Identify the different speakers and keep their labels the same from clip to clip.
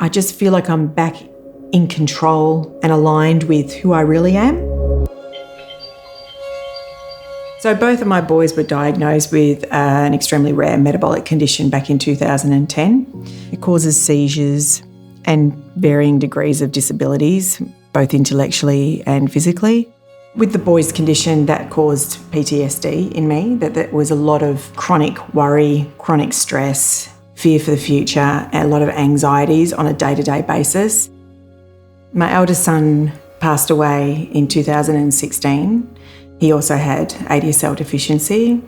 Speaker 1: I just feel like I'm back in control and aligned with who I really am. So both of my boys were diagnosed with an extremely rare metabolic condition back in 2010. It causes seizures and varying degrees of disabilities, both intellectually and physically. With the boys' condition, that caused PTSD in me, that was a lot of chronic worry, chronic stress, fear for the future, and a lot of anxieties on a day-to-day basis. My eldest son passed away in 2016. He also had ADSL deficiency,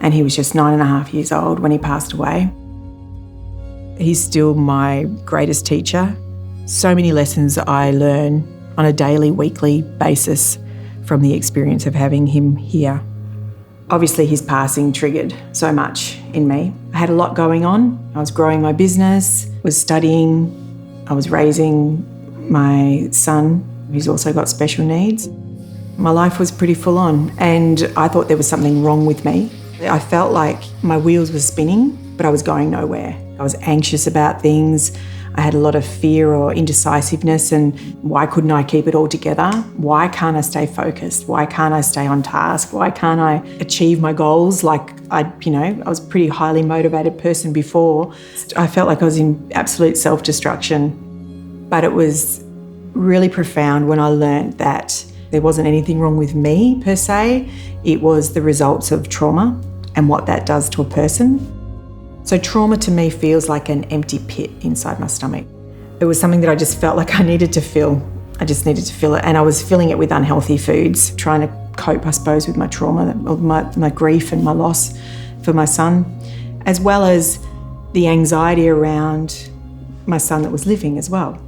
Speaker 1: and he was just 9.5 years old when he passed away. He's still my greatest teacher. So many lessons I learn on a daily, weekly basis from the experience of having him here. Obviously, his passing triggered so much in me. I had a lot going on. I was growing my business, was studying, I was raising my son, who's also got special needs. My life was pretty full on, and I thought there was something wrong with me. I felt like my wheels were spinning, but I was going nowhere. I was anxious about things. I had a lot of fear or indecisiveness, and why couldn't I keep it all together? Why can't I stay focused? Why can't I stay on task? Why can't I achieve my goals? Like I was a pretty highly motivated person before. I felt like I was in absolute self-destruction. But it was really profound when I learned that there wasn't anything wrong with me per se. It was the results of trauma and what that does to a person. So trauma to me feels like an empty pit inside my stomach. It was something that I just felt like I needed to fill. I just needed to fill it. And I was filling it with unhealthy foods, trying to cope, I suppose, with my trauma, my grief and my loss for my son, as well as the anxiety around my son that was living as well.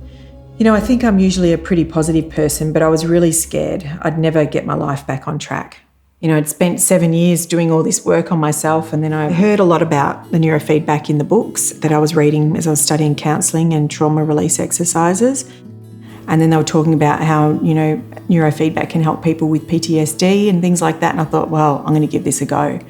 Speaker 1: I think I'm usually a pretty positive person, but I was really scared I'd never get my life back on track. I'd spent 7 years doing all this work on myself, and then I heard a lot about the neurofeedback in the books that I was reading as I was studying counselling and trauma release exercises. And then they were talking about how, neurofeedback can help people with PTSD and things like that. And I thought, well, I'm going to give this a go.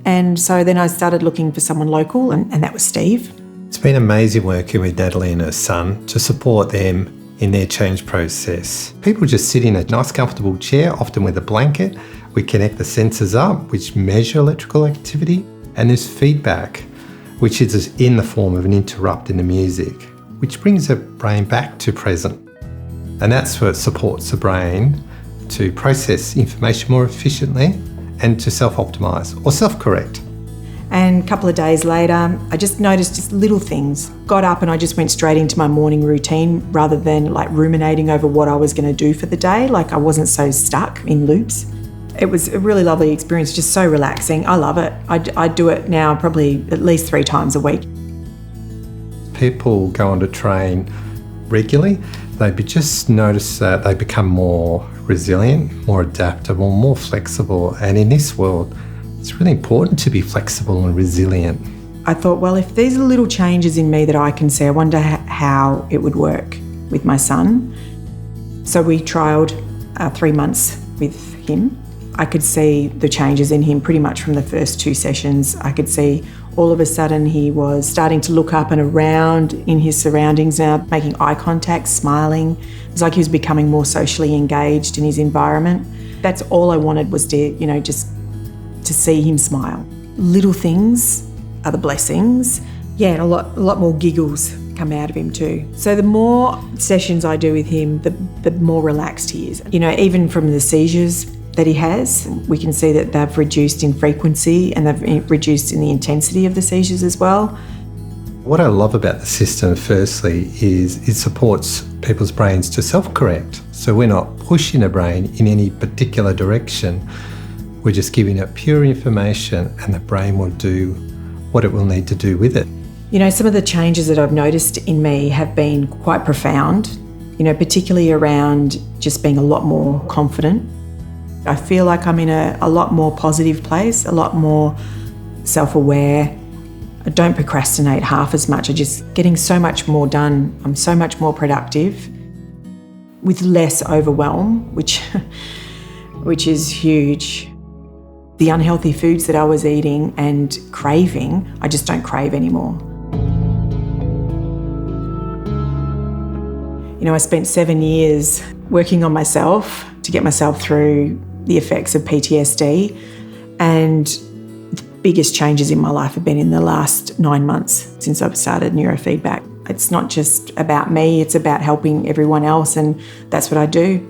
Speaker 1: And so then I started looking for someone local, and that was Steve.
Speaker 2: It's been amazing working with Natalie and her son to support them in their change process. People just sit in a nice comfortable chair, often with a blanket. We connect the sensors up, which measure electrical activity, and there's feedback, which is in the form of an interrupt in the music, which brings the brain back to present. And that's what supports the brain to process information more efficiently and to self-optimise or self-correct.
Speaker 1: And a couple of days later, I just noticed just little things. Got up and I just went straight into my morning routine rather than ruminating over what I was going to do for the day. I wasn't so stuck in loops. It was a really lovely experience, just so relaxing. I love it. I do it now probably at least 3 times a week.
Speaker 2: People go on to train regularly. They just notice that they become more resilient, more adaptable, more flexible. And in this world, it's really important to be flexible and resilient.
Speaker 1: I thought, well, if these are little changes in me that I can see, I wonder how it would work with my son. So we trialled 3 months with him. I could see the changes in him pretty much from the first 2 sessions. I could see all of a sudden he was starting to look up and around in his surroundings now, making eye contact, smiling. It was like he was becoming more socially engaged in his environment. That's all I wanted was to, just to see him smile. Little things are the blessings. Yeah, and a lot more giggles come out of him too. So the more sessions I do with him, the more relaxed he is. Even from the seizures that he has, we can see that they've reduced in frequency and they've reduced in the intensity of the seizures as well.
Speaker 2: What I love about the system, firstly, is it supports people's brains to self-correct. So we're not pushing the brain in any particular direction. We're just giving it pure information and the brain will do what it will need to do with it.
Speaker 1: Some of the changes that I've noticed in me have been quite profound, particularly around just being a lot more confident. I feel like I'm in a lot more positive place, a lot more self-aware. I don't procrastinate half as much. I'm just getting so much more done. I'm so much more productive with less overwhelm, which is huge. The unhealthy foods that I was eating and craving, I just don't crave anymore. I spent 7 years working on myself to get myself through the effects of PTSD, and the biggest changes in my life have been in the last 9 months since I've started Neurofeedback. It's not just about me, it's about helping everyone else, and that's what I do.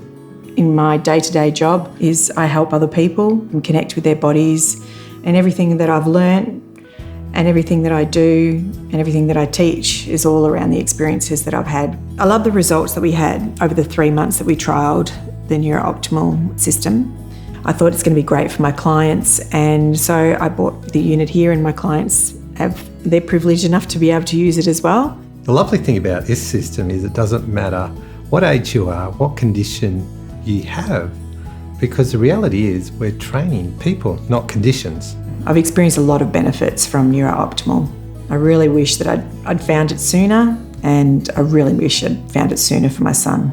Speaker 1: In my day-to-day job is I help other people and connect with their bodies, and everything that I've learnt and everything that I do and everything that I teach is all around the experiences that I've had. I love the results that we had over the 3 months that we trialled the NeurOptimal system. I thought it's going to be great for my clients, and so I bought the unit here, and my clients they're privileged enough to be able to use it as well.
Speaker 2: The lovely thing about this system is it doesn't matter what age you are, what condition you have, because the reality is we're training people, not conditions.
Speaker 1: I've experienced a lot of benefits from NeurOptimal. I really wish that I'd found it sooner, and I really wish I'd found it sooner for my son.